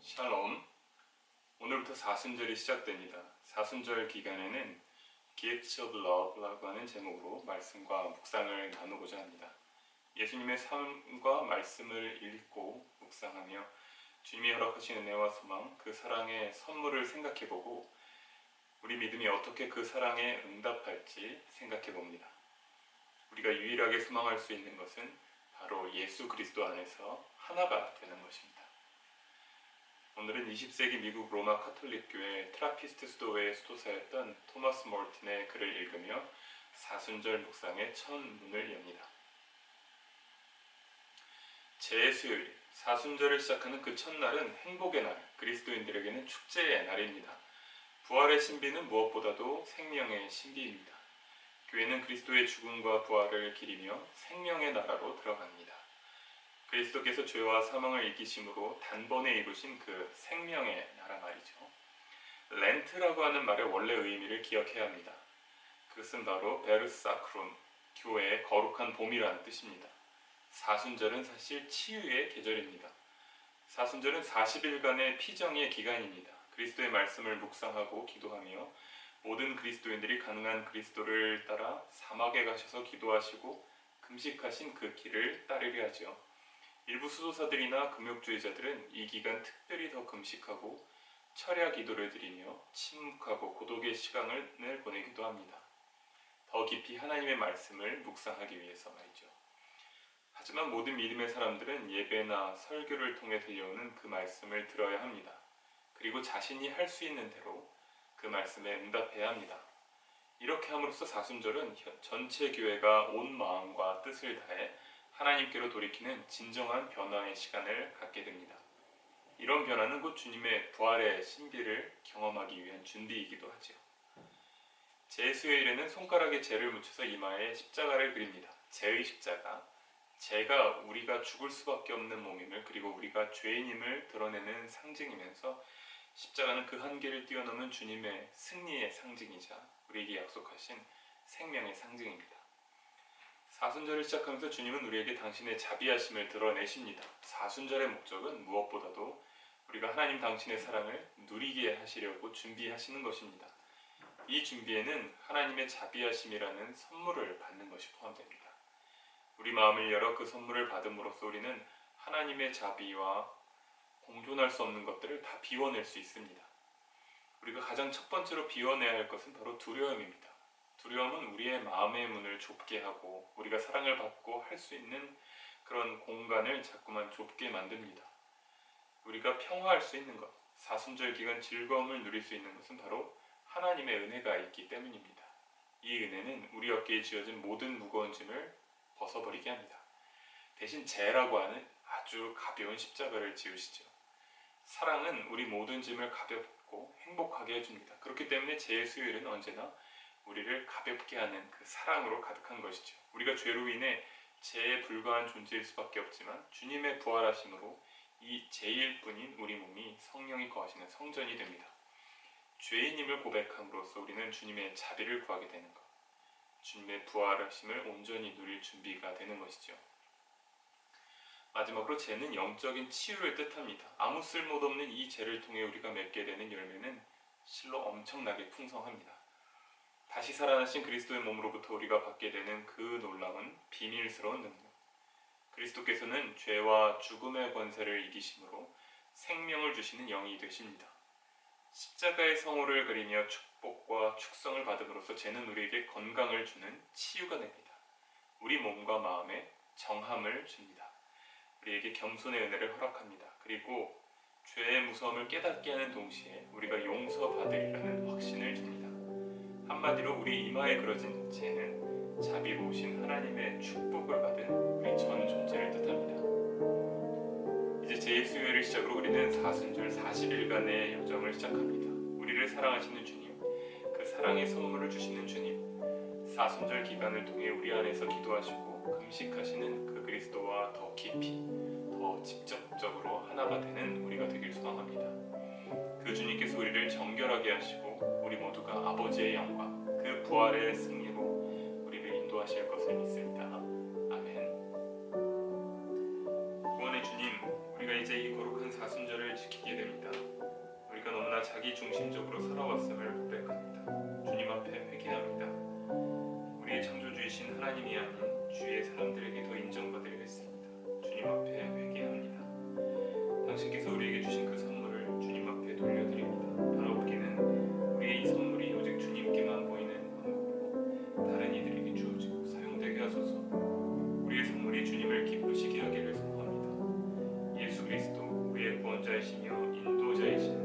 샬롬. 오늘부터 사순절이 시작됩니다. 사순절 기간에는 Gifts of Love라고 하는 제목으로 말씀과 묵상을 나누고자 합니다. 예수님의 삶과 말씀을 읽고 묵상하며 주님이 허락하신 은혜와 소망, 그 사랑의 선물을 생각해보고 우리 믿음이 어떻게 그 사랑에 응답할지 생각해봅니다. 우리가 유일하게 소망할 수 있는 것은 바로 예수 그리스도 안에서 하나가 되는 것입니다. 오늘은 20세기 미국 로마 카톨릭 교회 트라피스트 수도회의 수도사였던 토마스 몰튼의 글을 읽으며 사순절 묵상의 첫 문을 엽니다. 제수요일, 사순절을 시작하는 그 첫날은 행복의 날, 그리스도인들에게는 축제의 날입니다. 부활의 신비는 무엇보다도 생명의 신비입니다. 교회는 그리스도의 죽음과 부활을 기리며 생명의 나라로 들어갑니다. 그리스도께서 죄와 사망을 이기심으로 단번에 이루신 그 생명의 나라 말이죠. 렌트라고 하는 말의 원래 의미를 기억해야 합니다. 그것은 바로 베르사크룸, 교회의 거룩한 봄이라는 뜻입니다. 사순절은 사실 치유의 계절입니다. 사순절은 40일간의 피정의 기간입니다. 그리스도의 말씀을 묵상하고 기도하며 모든 그리스도인들이 가능한 그리스도를 따라 사막에 가셔서 기도하시고 금식하신 그 길을 따르려 하죠. 일부 수도사들이나 금욕주의자들은 이 기간 특별히 더 금식하고 철야 기도를 드리며 침묵하고 고독의 시간을 보내기도 합니다. 더 깊이 하나님의 말씀을 묵상하기 위해서 말이죠. 하지만 모든 믿음의 사람들은 예배나 설교를 통해 들려오는 그 말씀을 들어야 합니다. 그리고 자신이 할 수 있는 대로 그 말씀에 응답해야 합니다. 이렇게 함으로써 사순절은 전체 교회가 온 마음과 뜻을 다해 하나님께로 돌이키는 진정한 변화의 시간을 갖게 됩니다. 이런 변화는 곧 주님의 부활의 신비를 경험하기 위한 준비이기도 하죠. 제수요일에는 손가락에 재를 묻혀서 이마에 십자가를 그립니다. 제의 십자가, 제가 우리가 죽을 수밖에 없는 몸임을, 그리고 우리가 죄인임을 드러내는 상징이면서 십자가는 그 한계를 뛰어넘은 주님의 승리의 상징이자 우리에게 약속하신 생명의 상징입니다. 사순절을 시작하면서 주님은 우리에게 당신의 자비하심을 드러내십니다. 사순절의 목적은 무엇보다도 우리가 하나님 당신의 사랑을 누리게 하시려고 준비하시는 것입니다. 이 준비에는 하나님의 자비하심이라는 선물을 받는 것이 포함됩니다. 우리 마음을 열어 그 선물을 받음으로써 우리는 하나님의 자비와 공존할 수 없는 것들을 다 비워낼 수 있습니다. 우리가 가장 첫 번째로 비워내야 할 것은 바로 두려움입니다. 두려움은 우리의 마음의 문을 좁게 하고 우리가 사랑을 받고 할 수 있는 그런 공간을 자꾸만 좁게 만듭니다. 우리가 평화할 수 있는 것, 사순절 기간 즐거움을 누릴 수 있는 것은 바로 하나님의 은혜가 있기 때문입니다. 이 은혜는 우리 어깨에 지어진 모든 무거운 짐을 벗어버리게 합니다. 대신 죄라고 하는 아주 가벼운 십자가를 지으시죠. 사랑은 우리 모든 짐을 가볍고 행복하게 해줍니다. 그렇기 때문에 제수요일은 언제나 우리를 가볍게 하는 그 사랑으로 가득한 것이죠. 우리가 죄로 인해 죄에 불과한 존재일 수밖에 없지만 주님의 부활하심으로 이 죄일 뿐인 우리 몸이 성령이 거하시는 성전이 됩니다. 죄인임을 고백함으로써 우리는 주님의 자비를 구하게 되는 것, 주님의 부활하심을 온전히 누릴 준비가 되는 것이죠. 마지막으로 죄는 영적인 치유를 뜻합니다. 아무 쓸모도 없는 이 죄를 통해 우리가 맺게 되는 열매는 실로 엄청나게 풍성합니다. 다시 살아나신 그리스도의 몸으로부터 우리가 받게 되는 그 놀라운 비밀스러운 능력, 그리스도께서는 죄와 죽음의 권세를 이기심으로 생명을 주시는 영이 되십니다. 십자가의 성호를 그리며 축복과 축성을 받음으로써 죄는 우리에게 건강을 주는 치유가 됩니다. 우리 몸과 마음에 정함을 줍니다. 우리에게 겸손의 은혜를 허락합니다. 그리고 죄의 무서움을 깨닫게 하는 동시에 우리가 용서받으리라는 확신을 줍니다. 한마디로 우리 이마에 그려진 죄는 자비로우신 하나님의 축복을 받은 우리 전 존재를 뜻합니다. 이제 제수요일을 시작으로 우리는 사순절 40일간의 여정을 시작합니다. 우리를 사랑하시는 주님, 그 사랑의 선물을 주시는 주님, 사순절 기간을 통해 우리 안에서 기도하시고 금식하시는 그 그리스도와 더 깊이, 더 직접적으로 하나가 되는 우리가 되길 소망합니다. 그 주님께서 우리를 정결하게 하시고 우리 모두가 아버지의 영광, 그 부활의 승리로 우리를 인도하실 것을 믿습니다. 아멘. 구원의 주님, 우리가 이제 이 거룩한 사순절을 지키게 됩니다. 자기 중심적으로 살아왔음을 고백합니다. 주님 앞에 회개합니다. 우리의 창조주이신 하나님이 아닌 주위의 사람들에게 더 인정받으려 했습니다. 주님 앞에 회개합니다. 당신께서 우리에게 주신 그 선물을 주님 앞에 돌려드립니다. 바로 우리는 우리의 이 선물이 오직 주님께만 보이는 방법으로 다른 이들에게 주어지고 사용되게 하소서. 우리의 선물이 주님을 기쁘시게 하기를 소망합니다. 예수 그리스도 우리의 구원자이시며 인도자이신